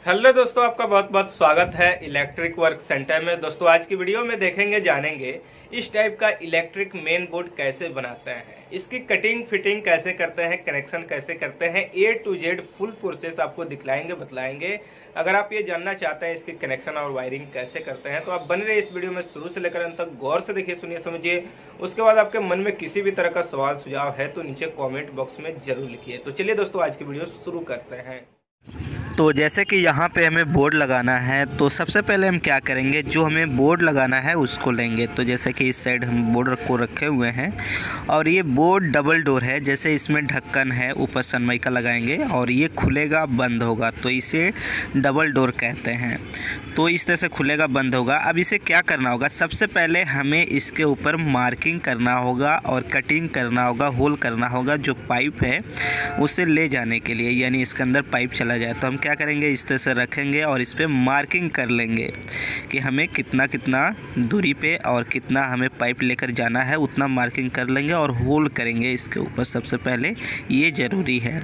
Hello दोस्तों, आपका बहुत बहुत स्वागत है इलेक्ट्रिक वर्क सेंटर में। दोस्तों आज की वीडियो में देखेंगे जानेंगे इस टाइप का इलेक्ट्रिक मेन बोर्ड कैसे बनाते हैं, इसकी कटिंग फिटिंग कैसे करते हैं, कनेक्शन कैसे करते हैं, ए टू जेड फुल प्रोसेस आपको दिखलाएंगे बतलाएंगे। अगर आप ये जानना चाहते हैं इसकी कनेक्शन और वायरिंग कैसे करते हैं तो आप बने रहे इस वीडियो में शुरू से लेकर अंत तक गौर से देखिए, सुनिए, समझिए। उसके बाद आपके मन में किसी भी तरह का सवाल सुझाव है तो नीचे कॉमेंट बॉक्स में जरूर लिखिए। तो चलिए दोस्तों आज की वीडियो शुरू करते हैं। तो जैसे कि यहाँ पे हमें बोर्ड लगाना है तो सबसे पहले हम क्या करेंगे, जो हमें बोर्ड लगाना है उसको लेंगे। तो जैसे कि इस साइड हम बोर्ड को रखे हुए हैं और ये बोर्ड डबल डोर है। जैसे इसमें ढक्कन है, ऊपर सनमाइका लगाएंगे और ये खुलेगा बंद होगा, तो इसे डबल डोर कहते हैं। तो इस तरह से खुलेगा बंद होगा। अब इसे क्या करना होगा, सबसे पहले हमें इसके ऊपर मार्किंग करना होगा और कटिंग करना होगा, होल करना होगा जो पाइप है उसे ले जाने के लिए, यानी इसके अंदर पाइप चला जाए। तो हम क्या करेंगे, इस तरह से रखेंगे और इस पर मार्किंग कर लेंगे कि हमें कितना कितना दूरी पे और कितना हमें पाइप लेकर जाना है, उतना मार्किंग कर लेंगे और होल करेंगे इसके ऊपर। सबसे पहले ये ज़रूरी है।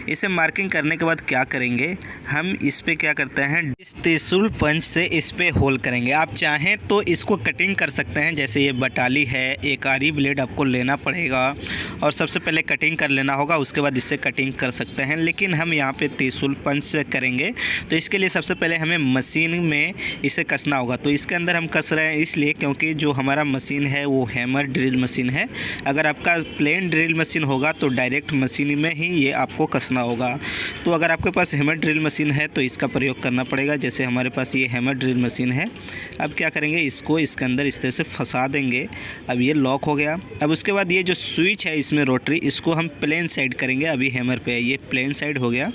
इसे मार्किंग करने के बाद क्या करेंगे, हम इस पे क्या करते हैं, इस त्रिशूल पंच से इस पे होल करेंगे। आप चाहें तो इसको कटिंग कर सकते हैं, जैसे ये बटाली है, एक आरी ब्लेड आपको लेना पड़ेगा और सबसे पहले कटिंग कर लेना होगा, उसके बाद इससे कटिंग कर सकते हैं। लेकिन हम यहाँ पे त्रिशूल पंच से करेंगे तो इसके लिए सबसे पहले हमें मशीन में इसे कसना होगा। तो इसके अंदर हम कस रहे हैं इसलिए क्योंकि जो हमारा मशीन है वो हैमर ड्रिल मशीन है। अगर आपका प्लेन ड्रिल मशीन होगा तो डायरेक्ट मशीन में ही ये आपको कसना होगा। तो अगर आपके पास हैमर ड्रिल मशीन है तो इसका प्रयोग करना पड़ेगा। जैसे हमारे पास ये हैमर ड्रिल मशीन है। अब क्या करेंगे, इसको इसके अंदर इस तरह से फंसा देंगे। अब ये लॉक हो गया। अब उसके बाद ये जो स्विच है इसमें रोटरी, इसको हम प्लेन साइड करेंगे। अभी हैमर पे है, ये प्लेन साइड हो गया।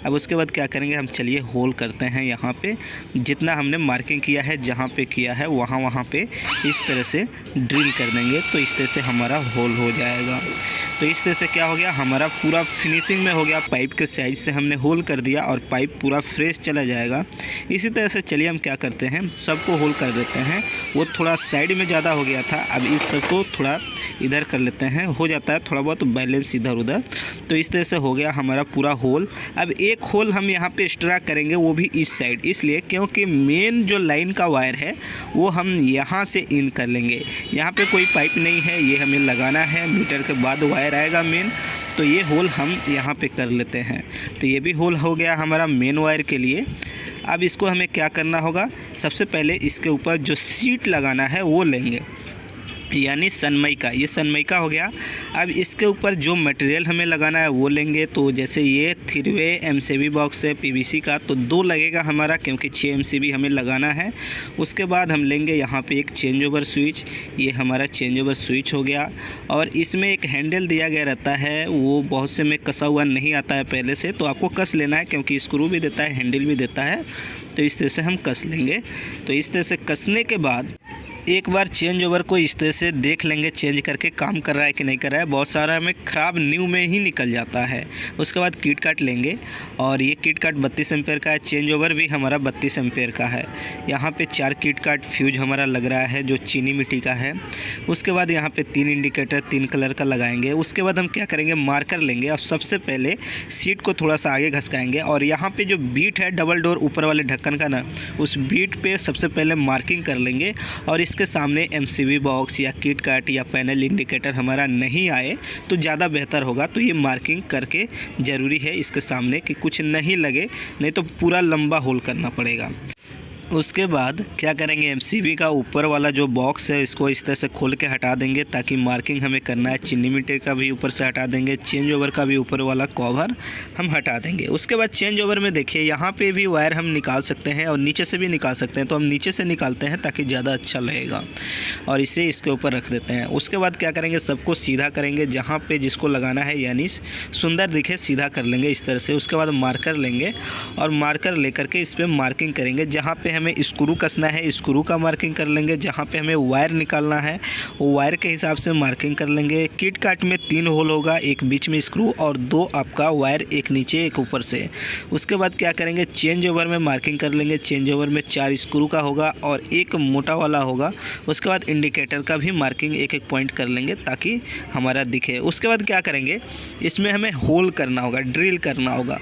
अब उसके बाद क्या करेंगे, हम चलिए होल करते हैं। यहाँ पे जितना हमने मार्किंग किया है, जहाँ पे किया है वहाँ पे इस तरह से ड्रिल कर देंगे। तो इस तरह से हमारा होल हो जाएगा। तो इस तरह से क्या हो गया, हमारा पूरा फिनिशिंग में हो गया। पाइप के साइज से हमने होल कर दिया और पाइप पूरा फ्रेश चला जाएगा। इसी तरह से चलिए हम क्या करते हैं, सबको होल कर देते हैं। वो थोड़ा साइड में ज़्यादा हो गया था, अब इस सबको थोड़ा इधर कर लेते हैं। हो जाता है थोड़ा बहुत बैलेंस इधर उधर। तो इस तरह से हो गया हमारा पूरा होल। अब एक होल हम यहाँ पे एक्स्ट्रा करेंगे, वो भी इस साइड, इसलिए क्योंकि मेन जो लाइन का वायर है वो हम यहाँ से इन कर लेंगे। यहाँ पे कोई पाइप नहीं है, ये हमें लगाना है। मीटर के बाद वायर आएगा मेन, तो ये होल हम यहाँ पे कर लेते हैं। तो ये भी होल हो गया हमारा मेन वायर के लिए। अब इसको हमें क्या करना होगा, सबसे पहले इसके ऊपर जो सीट लगाना है वो लेंगे, यानी सनमाइका। ये सनमाइका हो गया। अब इसके ऊपर जो मटेरियल हमें लगाना है वो लेंगे। तो जैसे ये 3-वे एमसीबी बॉक्स है पीवीसी का, तो 2 लगेगा हमारा, क्योंकि 6 एमसीबी हमें लगाना है। उसके बाद हम लेंगे यहाँ पे एक चेंज ओवर स्विच। ये हमारा चेंज ओवर स्विच हो गया। और इसमें एक हैंडल दिया गया रहता है, वो बहुत से में कसा हुआ नहीं आता है पहले से, तो आपको कस लेना है, क्योंकि स्क्रू भी देता है, हैंडल भी देता है। तो इस तरह से हम कस लेंगे। तो इस तरह से कसने के बाद एक बार चेंज ओवर को इस तरह से देख लेंगे, चेंज करके काम कर रहा है कि नहीं कर रहा है। बहुत सारा हमें ख़राब न्यू में ही निकल जाता है। उसके बाद किट काट लेंगे और ये किट काट 32 एम्पेयर का है। चेंज ओवर भी हमारा 32 एम्पेयर का है। यहाँ पे 4 किट काट फ्यूज हमारा लग रहा है जो चीनी मिट्टी का है। उसके बाद यहाँ पे 3 इंडिकेटर 3 कलर का लगाएंगे। उसके बाद हम क्या करेंगे, मार्कर लेंगे और सबसे पहले सीट को थोड़ा सा आगे घसकाएंगे और यहाँ पे जो बीट है डबल डोर ऊपर वाले ढक्कन का ना, उस बीट पे सबसे पहले मार्किंग कर लेंगे। और इसके सामने एमसीबी बॉक्स या किट काट या पैनल इंडिकेटर हमारा नहीं आए तो ज़्यादा बेहतर होगा। तो ये मार्किंग करके ज़रूरी है इसके सामने कि कुछ नहीं लगे, नहीं तो पूरा लंबा होल करना पड़ेगा। उसके बाद क्या करेंगे, एमसीबी का ऊपर वाला जो बॉक्स है इसको इस तरह से खोल के हटा देंगे, ताकि मार्किंग हमें करना है। चीनी मिट्टी का भी ऊपर से हटा देंगे। चेंज ओवर का भी ऊपर वाला कवर हम हटा देंगे। उसके बाद चेंज ओवर में देखिए यहाँ पे भी वायर हम निकाल सकते हैं और नीचे से भी निकाल सकते हैं। तो हम नीचे से निकालते हैं ताकि ज़्यादा अच्छा लगेगा और इसे इसके ऊपर रख देते हैं। उसके बाद क्या करेंगे, सबको सीधा करेंगे जहाँ पर जिसको लगाना है, यानी सुंदर दिखे सीधा कर लेंगे इस तरह से। उसके बाद मार्कर लेंगे और मार्कर लेकर के इस पर मार्किंग करेंगे। जहाँ पर हमें स्क्रू कसना है, स्क्रू का मार्किंग कर लेंगे। जहाँ पे हमें वायर निकालना है वो वायर के हिसाब से मार्किंग कर लेंगे। किट काट में 3 होल होगा, एक बीच में स्क्रू और 2 आपका वायर, एक नीचे एक ऊपर से। उसके बाद क्या करेंगे, चेंज ओवर में मार्किंग कर लेंगे। चेंज ओवर में 4 स्क्रू का होगा और एक मोटा वाला होगा। उसके बाद इंडिकेटर का भी मार्किंग एक एक पॉइंट कर लेंगे ताकि हमारा दिखे। उसके बाद क्या करेंगे, इसमें हमें होल करना होगा, ड्रिल करना होगा।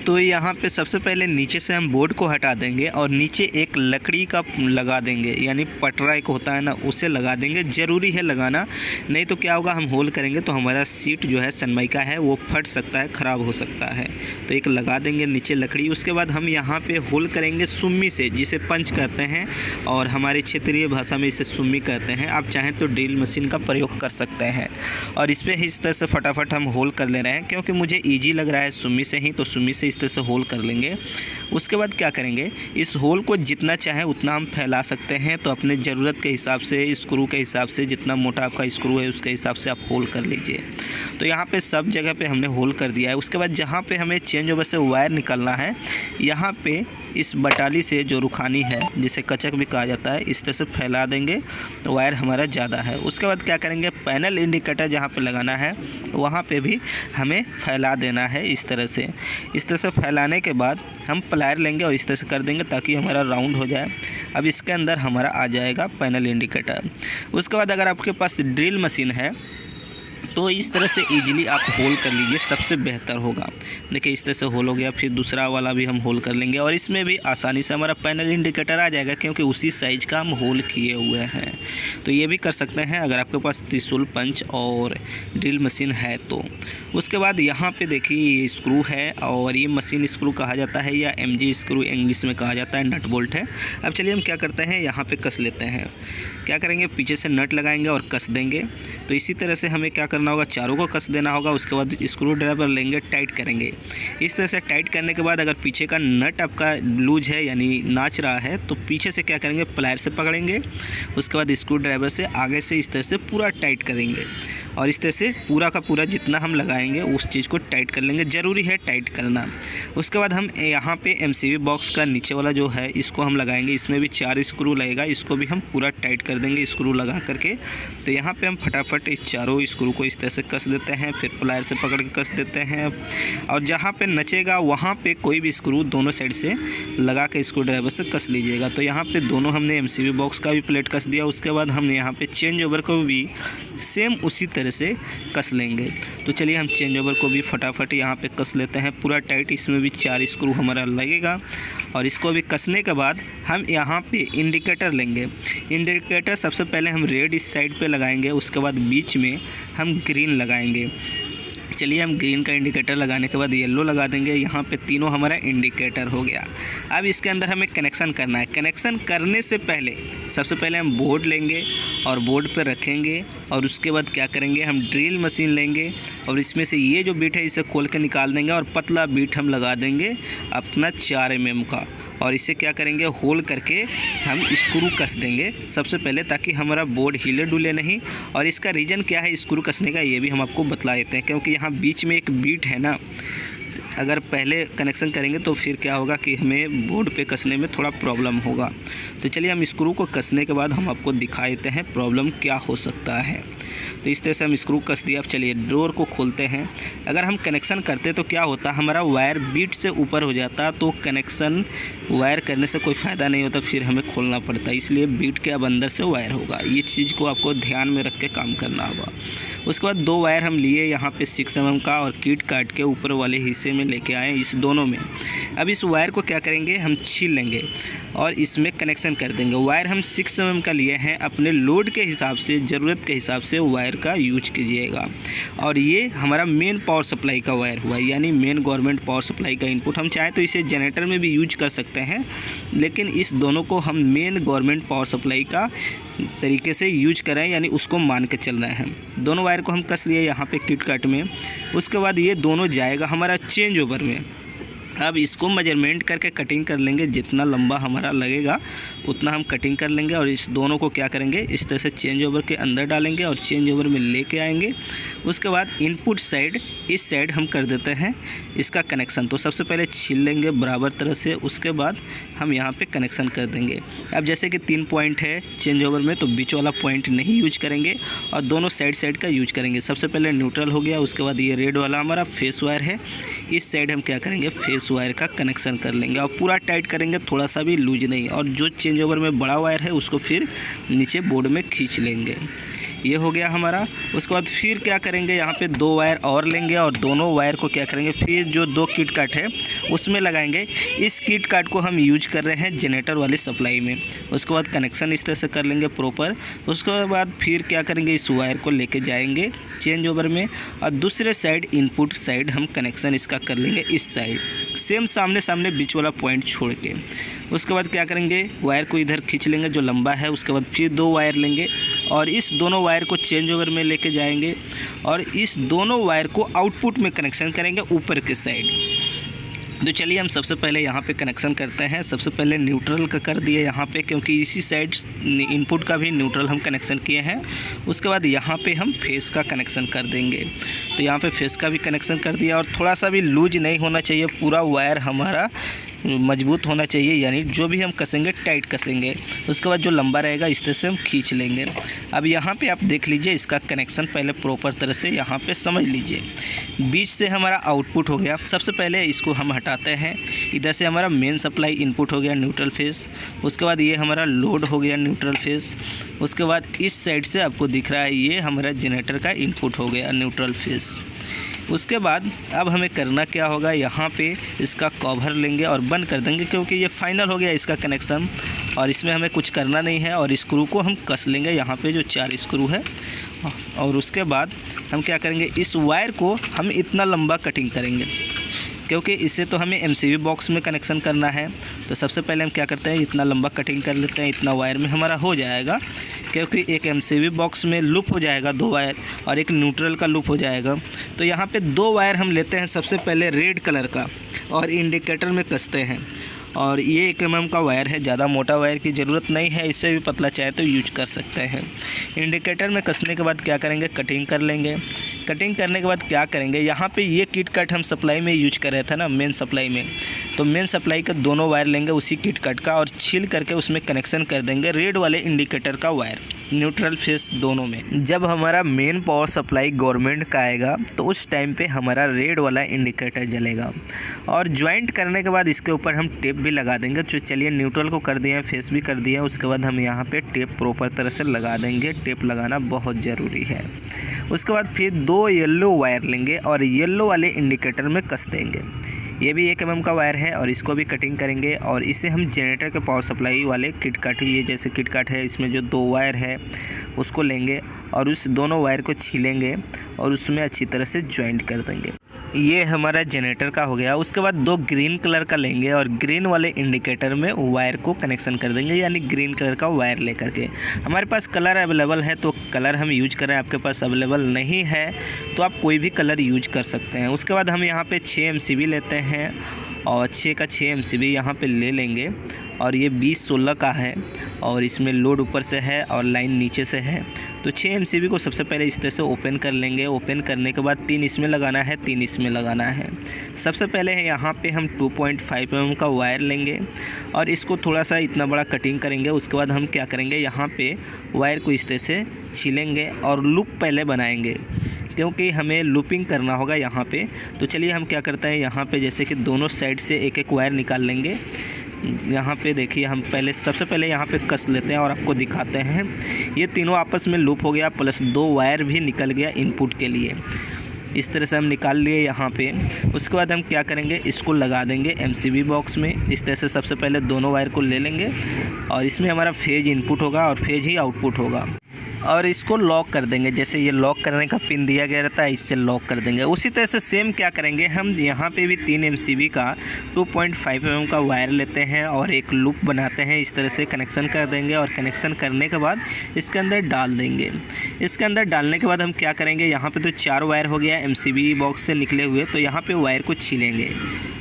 तो यहाँ पे सबसे पहले नीचे से हम बोर्ड को हटा देंगे और नीचे एक लकड़ी का लगा देंगे, यानी पटरा एक होता है ना, उसे लगा देंगे। ज़रूरी है लगाना, नहीं तो क्या होगा, हम होल करेंगे तो हमारा सीट जो है सनमाइका है वो फट सकता है, ख़राब हो सकता है। तो एक लगा देंगे नीचे लकड़ी। उसके बाद हम यहाँ पे होल करेंगे सुम्मी से, जिसे पंच कहते हैं और हमारी क्षेत्रीय भाषा में इसे सुम्मी कहते हैं। आप चाहें तो ड्रिल मशीन का प्रयोग कर सकते हैं। और इस पर इस तरह से फटाफट हम होल कर ले रहे हैं क्योंकि मुझे ईजी लग रहा है सुम्मी से ही, तो सुम्मी से इस तरह से होल कर लेंगे। उसके बाद क्या करेंगे, इस होल को जितना चाहे उतना हम फैला सकते हैं। तो अपने ज़रूरत के हिसाब से, स्क्रू के हिसाब से, जितना मोटा आपका स्क्रू है उसके हिसाब से आप होल कर लीजिए। तो यहाँ पे सब जगह पे हमने होल कर दिया है। उसके बाद जहाँ पे हमें चेंज ओवर से वायर निकालना है, यहाँ पे इस बटाली से जो रुखानी है, जिसे कचक भी कहा जाता है, इस तरह से फैला देंगे तो वायर हमारा ज़्यादा है। उसके बाद क्या करेंगे, पैनल इंडिकेटर जहाँ पे लगाना है वहाँ पे भी हमें फैला देना है इस तरह से। इस तरह से फैलाने के बाद हम प्लायर लेंगे और इस तरह से कर देंगे ताकि हमारा राउंड हो जाए। अब इसके अंदर हमारा आ जाएगा पैनल इंडिकेटर। उसके बाद अगर आपके पास ड्रिल मशीन है तो इस तरह से इजीली आप होल कर लीजिए, सबसे बेहतर होगा। देखिए इस तरह से होल हो गया। फिर दूसरा वाला भी हम होल कर लेंगे और इसमें भी आसानी से हमारा पैनल इंडिकेटर आ जाएगा क्योंकि उसी साइज़ का हम होल किए हुए हैं। तो ये भी कर सकते हैं अगर आपके पास त्रिशूल, पंच और ड्रिल मशीन है तो। उसके बाद यहाँ पे देखिए ये स्क्रू है और ये मशीन स्क्रू कहा जाता है या MG स्क्रू इंग्लिश में कहा जाता है, नट बोल्ट है। अब चलिए हम क्या करते हैं, यहाँ पे कस लेते हैं। क्या करेंगे, पीछे से नट लगाएंगे और कस देंगे। तो इसी तरह से हमें क्या करना होगा, चारों को कस देना होगा। उसके बाद स्क्रू ड्राइवर लेंगे, टाइट करेंगे। इस तरह से टाइट करने के बाद अगर पीछे का नट आपका लूज है यानी नाच रहा है तो पीछे से क्या करेंगे, प्लायर से पकड़ेंगे। उसके बाद स्क्रू ड्राइवर से आगे से इस तरह से पूरा टाइट करेंगे और इस तरह से पूरा का पूरा जितना हम लगाएंगे उस चीज़ को टाइट कर लेंगे। ज़रूरी है टाइट करना। उसके बाद हम यहाँ पे MCB बॉक्स का नीचे वाला जो है इसको हम लगाएंगे। इसमें भी 4 स्क्रू लगेगा, इसको भी हम पूरा टाइट कर देंगे स्क्रू लगा करके। तो यहाँ पे हम फटाफट इस चारों स्क्रू को इस तरह से कस देते हैं, फिर प्लायर से पकड़ के कस देते हैं। और जहाँ पे नचेगा वहाँ पे कोई भी स्क्रू दोनों साइड से लगा के स्क्रू ड्राइवर से कस लीजिएगा। तो यहाँ पे दोनों हमने MCB बॉक्स का भी प्लेट कस दिया। उसके बाद हमने यहाँ पे चेंज ओवर को भी सेम उसी तरह से कस लेंगे। तो चलिए हम चेंज ओवर को भी फटाफट यहाँ पे कस लेते हैं पूरा टाइट। इसमें भी 4 स्क्रू हमारा लगेगा और इसको भी कसने के बाद हम यहाँ पे इंडिकेटर लेंगे। इंडिकेटर सबसे पहले हम रेड इस साइड पे लगाएंगे, उसके बाद बीच में हम ग्रीन लगाएंगे। चलिए हम ग्रीन का इंडिकेटर लगाने के बाद येलो लगा देंगे। यहाँ पे तीनों हमारा इंडिकेटर हो गया। अब इसके अंदर हमें कनेक्शन करना है। कनेक्शन करने से पहले सबसे पहले हम बोर्ड लेंगे और बोर्ड पे रखेंगे और उसके बाद क्या करेंगे, हम ड्रिल मशीन लेंगे और इसमें से ये जो बीट है इसे खोल के निकाल देंगे और पतला बीट हम लगा देंगे अपना 4 mm का। और इसे क्या करेंगे, होल करके हम स्क्रू कस देंगे सबसे पहले ताकि हमारा बोर्ड हिले डुले नहीं। और इसका रीज़न क्या है स्क्रू कसने का ये भी हम आपको बतला देते हैं, क्योंकि यहाँ बीच में एक बीट है ना, अगर पहले कनेक्शन करेंगे तो फिर क्या होगा कि हमें बोर्ड पे कसने में थोड़ा प्रॉब्लम होगा। तो चलिए हम स्क्रू को कसने के बाद हम आपको दिखा देते हैं प्रॉब्लम क्या हो सकता है। तो इस तरह से हम स्क्रू कस दिया। अब चलिए डोर को खोलते हैं। अगर हम कनेक्शन करते तो क्या होता, हमारा वायर बीट से ऊपर हो जाता तो कनेक्शन वायर करने से कोई फ़ायदा नहीं होता, फिर हमें खोलना पड़ता। इसलिए बीट के अब अंदर से वायर होगा। ये चीज़ को आपको ध्यान में रख के काम करना होगा। उसके बाद 2 वायर हम लिए यहाँ पे 6 mm का और किट काट के ऊपर वाले हिस्से में लेके आए इस दोनों में। अब इस वायर को क्या करेंगे, हम छील लेंगे और इसमें कनेक्शन कर देंगे। वायर हम 6 mm का लिए हैं, अपने लोड के हिसाब से, ज़रूरत के हिसाब से वायर का यूज कीजिएगा। और ये हमारा मेन पावर सप्लाई का वायर हुआ, यानी मेन गवर्नमेंट पावर सप्लाई का इनपुट। हम चाहें तो इसे जनरेटर में भी यूज कर सकते हैं, लेकिन इस दोनों को हम मेन गवर्नमेंट पावर सप्लाई का तरीके से यूज करें, यानी उसको मान के चल रहे हैं। दोनों वायर को हम कस लिए यहाँ पे किट काट में। उसके बाद ये दोनों जाएगा हमारा चेंज ओवर में। अब इसको मेजरमेंट करके कटिंग कर लेंगे, जितना लंबा हमारा लगेगा उतना हम कटिंग कर लेंगे। और इस दोनों को क्या करेंगे, इस तरह से चेंज ओवर के अंदर डालेंगे और चेंज ओवर में लेके आएंगे। उसके बाद इनपुट साइड इस साइड हम कर देते हैं इसका कनेक्शन। तो सबसे पहले छील लेंगे बराबर तरह से, उसके बाद हम यहाँ पे कनेक्शन कर देंगे। अब जैसे कि 3 पॉइंट है चेंज ओवर में, तो बीच वाला पॉइंट नहीं यूज करेंगे और दोनों साइड का यूज करेंगे। सबसे पहले न्यूट्रल हो गया, उसके बाद ये रेड वाला हमारा फेस वायर है, इस साइड हम क्या करेंगे फेस वायर का कनेक्शन कर लेंगे और पूरा टाइट करेंगे, थोड़ा सा भी लूज नहीं। और जो चेंज ओवर में बड़ा वायर है उसको फिर नीचे बोर्ड में खींच लेंगे। ये हो गया हमारा। उसके बाद फिर क्या करेंगे, यहाँ पे 2 वायर और लेंगे और दोनों वायर को क्या करेंगे फिर जो 2 किट काट है उसमें लगाएंगे। इस किट काट को हम यूज कर रहे हैं जनरेटर वाली सप्लाई में। उसके बाद कनेक्शन इस तरह से कर लेंगे प्रॉपर। उसके बाद फिर क्या करेंगे, इस वायर को लेके जाएंगे चेंज ओवर में और दूसरे साइड इनपुट साइड हम कनेक्शन इसका कर लेंगे इस साइड, सेम सामने सामने बीच वाला पॉइंट छोड़ के। उसके बाद क्या करेंगे, वायर को इधर खींच लेंगे जो लंबा है। उसके बाद फिर 2 वायर लेंगे और इस दोनों वायर को चेंज ओवर में लेके जाएंगे और इस दोनों वायर को आउटपुट में कनेक्शन करेंगे ऊपर के साइड। तो चलिए हम सबसे पहले यहाँ पे कनेक्शन करते हैं। सबसे पहले न्यूट्रल का कर दिए यहाँ पे, क्योंकि इसी साइड इनपुट का भी न्यूट्रल हम कनेक्शन किए हैं। उसके बाद यहाँ पे हम फेस का कनेक्शन कर देंगे। तो यहाँ पे फेस का भी कनेक्शन कर दिया और थोड़ा सा भी लूज नहीं होना चाहिए, पूरा वायर हमारा मजबूत होना चाहिए, यानी जो भी हम कसेंगे टाइट कसेंगे। उसके बाद जो लंबा रहेगा इस तरह से हम खींच लेंगे। अब यहाँ पे आप देख लीजिए इसका कनेक्शन पहले प्रॉपर तरह से यहाँ पे समझ लीजिए। बीच से हमारा आउटपुट हो गया। सबसे पहले इसको हम हटाते हैं। इधर से हमारा मेन सप्लाई इनपुट हो गया न्यूट्रल फेस। उसके बाद ये हमारा लोड हो गया न्यूट्रल फेस। उसके बाद इस साइड से आपको दिख रहा है ये हमारा जनरेटर का इनपुट हो गया न्यूट्रल फेस। उसके बाद अब हमें करना क्या होगा, यहाँ पे इसका कवर लेंगे और बंद कर देंगे, क्योंकि ये फाइनल हो गया इसका कनेक्शन और इसमें हमें कुछ करना नहीं है। और स्क्रू को हम कस लेंगे यहाँ पे जो 4 स्क्रू है। और उसके बाद हम क्या करेंगे, इस वायर को हम इतना लंबा कटिंग करेंगे, क्योंकि इससे तो हमें MCB बॉक्स में कनेक्शन करना है। तो सबसे पहले हम क्या करते हैं, इतना लंबा कटिंग कर लेते हैं। इतना वायर में हमारा हो जाएगा, क्योंकि एक MCB बॉक्स में लूप हो जाएगा 2 वायर और एक न्यूट्रल का लूप हो जाएगा। तो यहाँ पे 2 वायर हम लेते हैं सबसे पहले रेड कलर का और इंडिकेटर में कसते हैं। और ये 1 mm का वायर है, ज़्यादा मोटा वायर की ज़रूरत नहीं है, इससे भी पतला चाहे तो यूज कर सकते हैं। इंडिकेटर में कसने के बाद क्या करेंगे, कटिंग कर लेंगे। कटिंग करने के बाद क्या करेंगे, यहाँ पे ये किट कट हम सप्लाई में यूज कर रहे थे ना, मेन सप्लाई में। तो मेन सप्लाई का दोनों वायर लेंगे उसी किट कट का और छील करके उसमें कनेक्शन कर देंगे रेड वाले इंडिकेटर का वायर, न्यूट्रल फेस दोनों में। जब हमारा मेन पावर सप्लाई गवर्नमेंट का आएगा तो उस टाइम पे हमारा रेड वाला इंडिकेटर जलेगा। और ज्वाइंट करने के बाद इसके ऊपर हम टेप भी लगा देंगे। तो चलिए न्यूट्रल को कर दिए, फेस भी कर दिया। उसके बाद हम यहाँ पे टेप प्रॉपर तरह से लगा देंगे। टेप लगाना बहुत ज़रूरी है। उसके बाद फिर 2 येलो वायर लेंगे और येलो वाले इंडिकेटर में कस देंगे। ये भी 1 mm का वायर है और इसको भी कटिंग करेंगे। और इसे हम जनरेटर के पावर सप्लाई वाले किट काट, ये जैसे किट काट है इसमें जो 2 वायर है उसको लेंगे और उस दोनों वायर को छीलेंगे और उसमें अच्छी तरह से ज्वाइंट कर देंगे। ये हमारा जनरेटर का हो गया। उसके बाद 2 ग्रीन कलर का लेंगे और ग्रीन वाले इंडिकेटर में वायर को कनेक्शन कर देंगे, यानी ग्रीन कलर का वायर लेकर के। हमारे पास कलर अवेलेबल है तो कलर हम यूज करें, आपके पास अवेलेबल नहीं है तो आप कोई भी कलर यूज कर सकते हैं। उसके बाद हम यहाँ पे 6 MCB लेते हैं और 6 का 6 MCB यहाँ पे ले लेंगे। और ये 20-16 का है और इसमें लोड ऊपर से है और लाइन नीचे से है। तो 6 MCB को सबसे पहले इस तरह से ओपन कर लेंगे। ओपन करने के बाद 3 इसमें लगाना है, 3 इसमें लगाना है। सबसे पहले यहाँ पे हम 2.5 mm का वायर लेंगे और इसको थोड़ा सा इतना बड़ा कटिंग करेंगे। उसके बाद हम क्या करेंगे, यहाँ पे वायर को इस तरह से छीलेंगे और लूप पहले बनाएंगे, क्योंकि हमें लूपिंग करना होगा यहाँ पे। तो चलिए हम क्या करते हैं, यहाँ पे जैसे कि दोनों साइड से एक एक वायर निकाल लेंगे। यहाँ पे देखिए हम सबसे पहले यहाँ पे कस लेते हैं और आपको दिखाते हैं। ये तीनों आपस में लूप हो गया, प्लस 2 वायर भी निकल गया इनपुट के लिए। इस तरह से हम निकाल लिए यहाँ पे। उसके बाद हम क्या करेंगे, इसको लगा देंगे MCB बॉक्स में। इस तरह से सबसे पहले दोनों वायर को ले लेंगे और इसमें हमारा फेज इनपुट होगा और फेज ही आउटपुट होगा और इसको लॉक कर देंगे। जैसे ये लॉक करने का पिन दिया गया रहता है, इससे लॉक कर देंगे। उसी तरह से सेम क्या करेंगे, हम यहाँ पे भी 3 MCB का 2.5 mm का वायर लेते हैं और एक लूप बनाते हैं। इस तरह से कनेक्शन कर देंगे और कनेक्शन करने के बाद इसके अंदर डाल देंगे। इसके अंदर डालने के बाद हम क्या करेंगे, यहाँ पे तो 4 वायर हो गया MCB बॉक्स से निकले हुए, तो यहाँ पे वायर को छीलेंगे।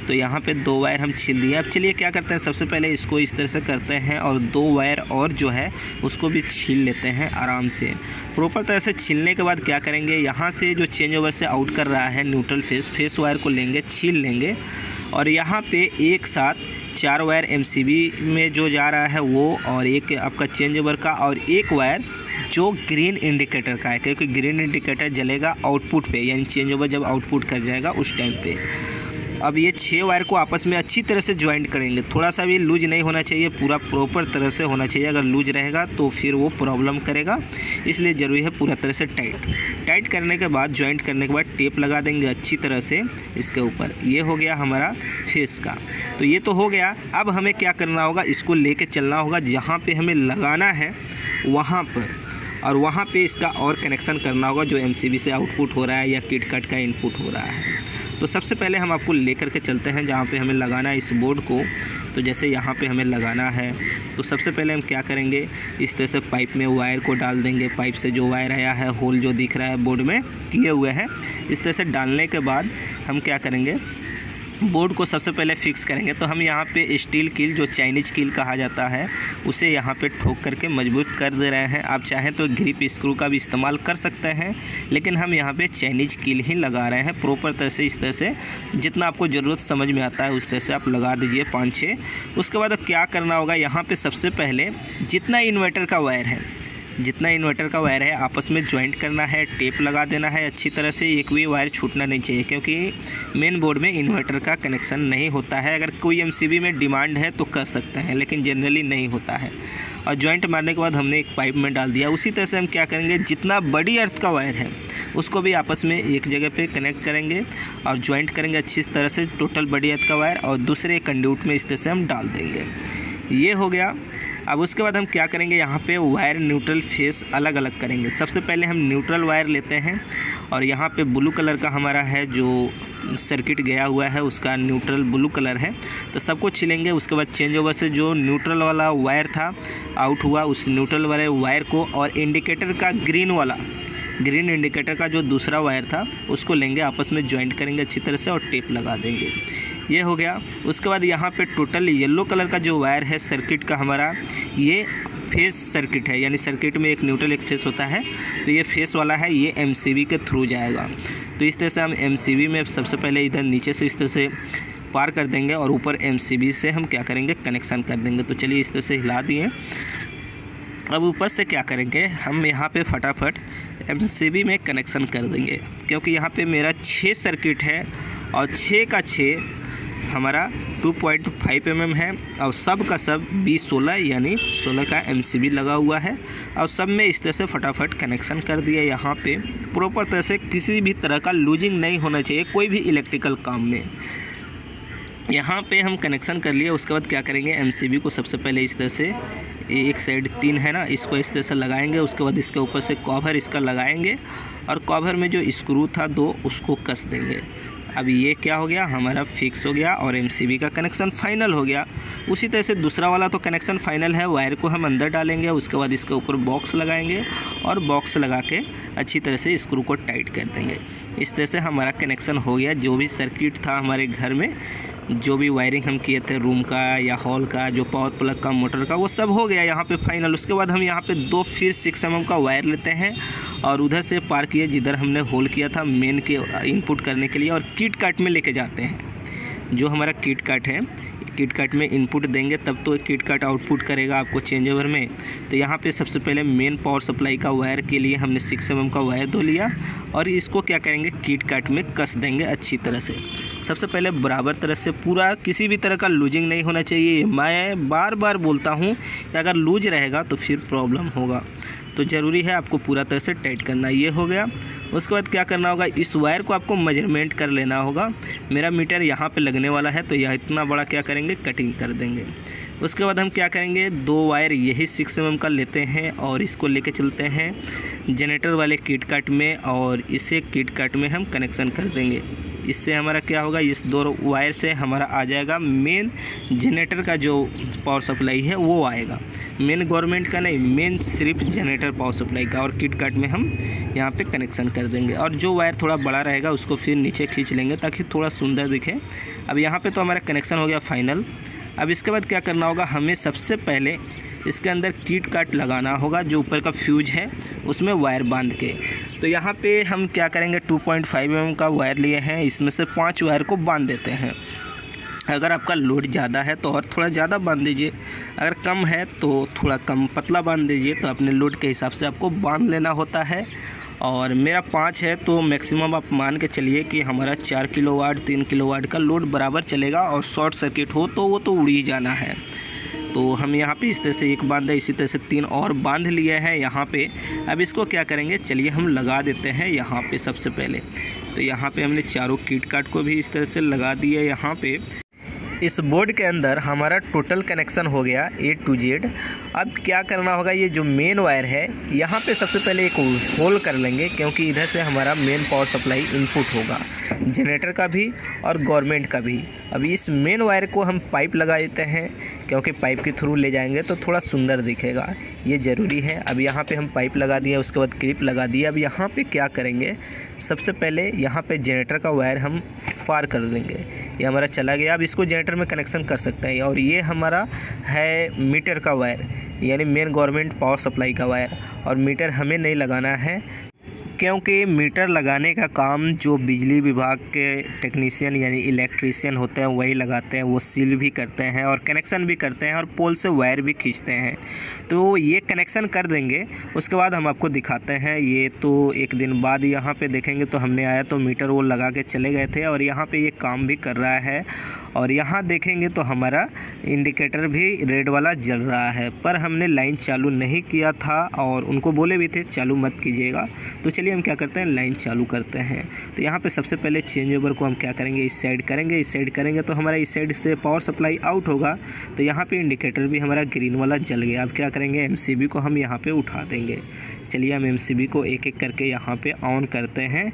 तो यहाँ पे 2 वायर हम छील दिए। अब चलिए क्या करते हैं, सबसे पहले इसको इस तरह से करते हैं और 2 वायर और जो है उसको भी छील लेते हैं आराम से। प्रॉपर तरह से छीलने के बाद क्या करेंगे, यहाँ से जो चेंज ओवर से आउट कर रहा है न्यूट्रल फेस वायर को लेंगे, छील लेंगे और यहाँ पे एक साथ 4 वायर MCB में जो जा रहा है वो, और एक आपका चेंज ओवर का, और एक वायर जो ग्रीन इंडिकेटर का है, क्योंकि ग्रीन इंडिकेटर जलेगा आउटपुट पे, यानी चेंज ओवर जब आउटपुट कर जाएगा उस टाइम पे। अब ये 6 वायर को आपस में अच्छी तरह से ज्वाइंट करेंगे। थोड़ा सा भी लूज नहीं होना चाहिए, पूरा प्रॉपर तरह से होना चाहिए। अगर लूज रहेगा तो फिर वो प्रॉब्लम करेगा, इसलिए ज़रूरी है पूरा तरह से टाइट करने के बाद, ज्वाइंट करने के बाद टेप लगा देंगे अच्छी तरह से इसके ऊपर। ये हो गया हमारा फेस का। तो ये तो हो गया। अब हमें क्या करना होगा, इसको लेके चलना होगा जहाँ पे हमें लगाना है वहाँ पर, और वहाँ पे इसका और कनेक्शन करना होगा जो MCB से आउटपुट हो रहा है या किट कट का इनपुट हो रहा है। तो सबसे पहले हम आपको लेकर के चलते हैं जहाँ पे हमें लगाना है इस बोर्ड को। तो जैसे यहाँ पे हमें लगाना है तो सबसे पहले हम क्या करेंगे, इस तरह से पाइप में वायर को डाल देंगे। पाइप से जो वायर आया है, होल जो दिख रहा है बोर्ड में किए हुए हैं, इस तरह से डालने के बाद हम क्या करेंगे, बोर्ड को सबसे पहले फिक्स करेंगे। तो हम यहाँ पे स्टील कील, जो चाइनीज कील कहा जाता है, उसे यहाँ पे ठोक करके मजबूत कर दे रहे हैं। आप चाहें तो ग्रिप स्क्रू का भी इस्तेमाल कर सकते हैं, लेकिन हम यहाँ पे चाइनीज कील ही लगा रहे हैं प्रॉपर तरह से। इस तरह से जितना आपको ज़रूरत समझ में आता है उस तरह से आप लगा दीजिए 5-6। उसके बाद अब क्या करना होगा, यहाँ पर सबसे पहले जितना इन्वर्टर का वायर है आपस में ज्वाइंट करना है, टेप लगा देना है अच्छी तरह से। एक भी वायर छूटना नहीं चाहिए, क्योंकि मेन बोर्ड में इन्वर्टर का कनेक्शन नहीं होता है। अगर कोई MCB में डिमांड है तो कर सकते हैं, लेकिन जनरली नहीं होता है। और ज्वाइंट मारने के बाद हमने एक पाइप में डाल दिया। उसी तरह से हम क्या करेंगे, जितना बड़ी अर्थ का वायर है उसको भी आपस में एक जगह पे कनेक्ट करेंगे और ज्वाइंट करेंगे अच्छी तरह से, टोटल बड़ी अर्थ का वायर, और दूसरे कंड्यूट में इस तरह से हम डाल देंगे। ये हो गया। अब उसके बाद हम क्या करेंगे, यहाँ पे वायर न्यूट्रल फेस अलग अलग करेंगे। सबसे पहले हम न्यूट्रल वायर लेते हैं और यहाँ पे ब्लू कलर का हमारा है जो सर्किट गया हुआ है, उसका न्यूट्रल ब्लू कलर है। तो सबको छिलेंगे। उसके बाद चेंज ओवर से जो न्यूट्रल वाला वायर था आउट हुआ, उस न्यूट्रल वाले वायर को, और इंडिकेटर का ग्रीन इंडिकेटर का जो दूसरा वायर था उसको लेंगे, आपस में ज्वाइंट करेंगे अच्छी तरह से और टेप लगा देंगे। ये हो गया। उसके बाद यहाँ पे टोटल येलो कलर का जो वायर है सर्किट का हमारा, ये फेस सर्किट है, यानी सर्किट में एक न्यूट्रल एक फेस होता है, तो ये फेस वाला है, ये MCB के थ्रू जाएगा। तो इस तरह से हम MCB में सबसे पहले इधर नीचे से इस तरह से पार कर देंगे और ऊपर MCB से हम क्या करेंगे, कनेक्शन कर देंगे। तो चलिए इस तरह से हिला दिए। अब ऊपर से क्या करेंगे, हम यहाँ पे फटाफट MCB में कनेक्शन कर देंगे, क्योंकि यहाँ पे मेरा 6 सर्किट है और 6 का 6 हमारा 2.5 mm है, और सब का सब 20-16 यानी 16 का MCB लगा हुआ है, और सब में इस तरह से फटाफट कनेक्शन कर दिया। यहाँ पे प्रॉपर तरह से किसी भी तरह का लूजिंग नहीं होना चाहिए कोई भी इलेक्ट्रिकल काम में। यहाँ पे हम कनेक्शन कर लिए। उसके बाद क्या करेंगे, MCB को सबसे पहले इस तरह से, एक साइड 3 है ना, इसको इस तरह से लगाएंगे। उसके बाद इसके ऊपर से कवर इसका लगाएंगे और कवर में जो स्क्रू था 2 उसको कस देंगे। अब ये क्या हो गया, हमारा फिक्स हो गया और MCB का कनेक्शन फाइनल हो गया। उसी तरह से दूसरा वाला तो कनेक्शन फाइनल है। वायर को हम अंदर डालेंगे, उसके बाद इसके ऊपर बॉक्स लगाएंगे और बॉक्स लगा के अच्छी तरह से स्क्रू को टाइट कर देंगे। इस तरह से हमारा कनेक्शन हो गया। जो भी सर्किट था हमारे घर में, जो भी वायरिंग हम किए थे रूम का या हॉल का, जो पावर प्लग का, मोटर का, वो सब हो गया यहाँ पे फाइनल। उसके बाद हम यहाँ पे 2 फिर 6 mm का वायर लेते हैं और उधर से पार किए जिधर हमने होल किया था मेन के इनपुट करने के लिए, और किट काट में लेके जाते हैं। जो हमारा किट काट है, किट काट में इनपुट देंगे तब तो किट काट आउटपुट करेगा आपको चेंज ओवर में। तो यहाँ पे सबसे पहले मेन पावर सप्लाई का वायर के लिए हमने 6 mm का वायर धो लिया और इसको क्या करेंगे, किट काट में कस देंगे अच्छी तरह से। सबसे पहले बराबर तरह से पूरा, किसी भी तरह का लूजिंग नहीं होना चाहिए। मैं बार बार बोलता हूँ कि अगर लूज रहेगा तो फिर प्रॉब्लम होगा, तो ज़रूरी है आपको पूरा तरह से टाइट करना। ये हो गया। उसके बाद क्या करना होगा, इस वायर को आपको मेजरमेंट कर लेना होगा। मेरा मीटर यहाँ पे लगने वाला है तो यह इतना बड़ा क्या करेंगे, कटिंग कर देंगे। उसके बाद हम क्या करेंगे, 2 वायर यही 6 mm का लेते हैं और इसको लेके चलते हैं जनरेटर वाले किट काट में और इसे किट काट में हम कनेक्शन कर देंगे। इससे हमारा क्या होगा, इस 2 वायर से हमारा आ जाएगा मेन जनरेटर का जो पावर सप्लाई है वो आएगा, मेन गवर्नमेंट का नहीं, मेन सिर्फ जनरेटर पावर सप्लाई का। और किट काट में हम यहाँ पे कनेक्शन कर देंगे और जो वायर थोड़ा बड़ा रहेगा उसको फिर नीचे खींच लेंगे ताकि थोड़ा सुंदर दिखे अब यहाँ पे तो हमारा कनेक्शन हो गया फाइनल। अब इसके बाद क्या करना होगा, हमें सबसे पहले इसके अंदर कीट काट लगाना होगा, जो ऊपर का फ्यूज है उसमें वायर बांध के। तो यहाँ पे हम क्या करेंगे, 2.5 mm का वायर लिए हैं, इसमें से 5 वायर को बांध देते हैं। अगर आपका लोड ज़्यादा है तो और थोड़ा ज़्यादा बांध दीजिए, अगर कम है तो थोड़ा कम पतला बांध दीजिए। तो अपने लोड के हिसाब से आपको बांध लेना होता है। और मेरा 5 है तो मैक्सिमम आप मान के चलिए कि हमारा 4 किलोवाट 3 किलोवाट का लोड बराबर चलेगा। और शॉर्ट सर्किट हो तो वो तो उड़ ही जाना है। तो हम यहाँ पे इस तरह से एक बांधा, इसी तरह से 3 और बांध लिए हैं यहाँ पे। अब इसको क्या करेंगे, चलिए हम लगा देते हैं यहाँ पे सबसे पहले। तो यहाँ पे हमने चारों कीट काट को भी इस तरह से लगा दिया यहाँ पे। इस बोर्ड के अंदर हमारा टोटल कनेक्शन हो गया A to Z। अब क्या करना होगा, ये जो मेन वायर है यहाँ पे सबसे पहले एक होल कर लेंगे, क्योंकि इधर से हमारा मेन पावर सप्लाई इनपुट होगा, जनरेटर का भी और गवर्नमेंट का भी। अब इस मेन वायर को हम पाइप लगा देते हैं, क्योंकि पाइप के थ्रू ले जाएंगे तो थोड़ा सुंदर दिखेगा, ये ज़रूरी है। अब यहाँ पे हम पाइप लगा दिए, उसके बाद क्लिप लगा दिए। अब यहाँ पे क्या करेंगे, सबसे पहले यहाँ पे जनरेटर का वायर हम पार कर देंगे। ये हमारा चला गया। अब इसको जनरेटर में कनेक्शन कर सकते हैं। और ये हमारा है मीटर का वायर, यानी मेन गवर्नमेंट पावर सप्लाई का वायर। और मीटर हमें नहीं लगाना है, क्योंकि मीटर लगाने का काम जो बिजली विभाग के टेक्नीशियन यानी इलेक्ट्रीशियन होते हैं वही लगाते हैं। वो सील भी करते हैं और कनेक्शन भी करते हैं और पोल से वायर भी खींचते हैं। तो ये कनेक्शन कर देंगे, उसके बाद हम आपको दिखाते हैं। ये तो एक दिन बाद यहाँ पे देखेंगे। तो हमने आया तो मीटर वो लगा के चले गए थे और यहाँ पे ये काम भी कर रहा है। और यहाँ देखेंगे तो हमारा इंडिकेटर भी रेड वाला जल रहा है, पर हमने लाइन चालू नहीं किया था और उनको बोले भी थे चालू मत कीजिएगा। तो चलिए हम क्या करते हैं, लाइन चालू करते हैं। तो यहाँ पे सबसे पहले चेंज ओवर को हम क्या करेंगे, इस साइड करेंगे। इस साइड करेंगे तो हमारा इस साइड से पावर सप्लाई आउट होगा। तो यहाँ पे इंडिकेटर भी हमारा ग्रीन वाला जल गया। अब क्या करेंगे, MCB को हम यहाँ पे उठा देंगे। चलिए हम MCB को एक एक करके यहाँ पे ऑन करते हैं।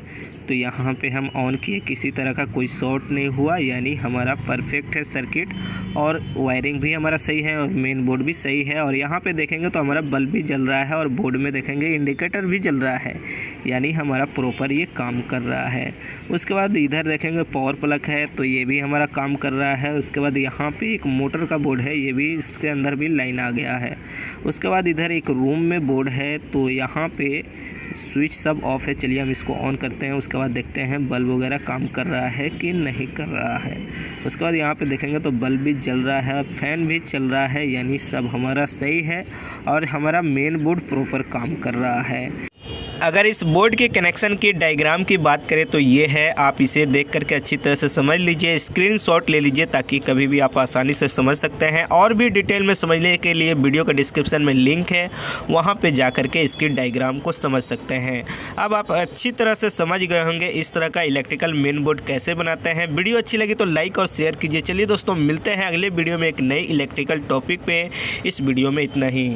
तो यहाँ पे हम ऑन किए, किसी तरह का कोई शॉर्ट नहीं हुआ, यानी हमारा परफेक्ट है सर्किट। और वायरिंग भी हमारा सही है और मेन बोर्ड भी सही है। और यहाँ पे देखेंगे तो हमारा बल्ब भी जल रहा है और बोर्ड में देखेंगे इंडिकेटर भी जल रहा है, यानी हमारा प्रॉपर ये काम कर रहा है। उसके बाद इधर देखेंगे पावर प्लग है, तो ये भी हमारा काम कर रहा है। उसके बाद यहाँ पे एक मोटर का बोर्ड है, ये भी इसके अंदर भी लाइन आ गया है। उसके बाद इधर एक रूम में बोर्ड है, तो यहाँ पे स्विच सब ऑफ है। चलिए हम इसको ऑन करते हैं। उसके बाद देखते हैं बल्ब वगैरह काम कर रहा है कि नहीं कर रहा है। उसके बाद यहाँ पे देखेंगे तो बल्ब भी जल रहा है, फैन भी चल रहा है, यानी सब हमारा सही है और हमारा मेन बोर्ड प्रॉपर काम कर रहा है। अगर इस बोर्ड के कनेक्शन की डायग्राम की बात करें तो ये है, आप इसे देख करके अच्छी तरह से समझ लीजिए, स्क्रीनशॉट ले लीजिए, ताकि कभी भी आप आसानी से समझ सकते हैं। और भी डिटेल में समझने के लिए वीडियो का डिस्क्रिप्शन में लिंक है, वहाँ पे जा कर के इसकी डायग्राम को समझ सकते हैं। अब आप अच्छी तरह से समझ गए होंगे इस तरह का इलेक्ट्रिकल मेन बोर्ड कैसे बनाते हैं। वीडियो अच्छी लगी तो लाइक और शेयर कीजिए। चलिए दोस्तों, मिलते हैं अगले वीडियो में एक नई इलेक्ट्रिकल टॉपिक पे। इस वीडियो में इतना ही।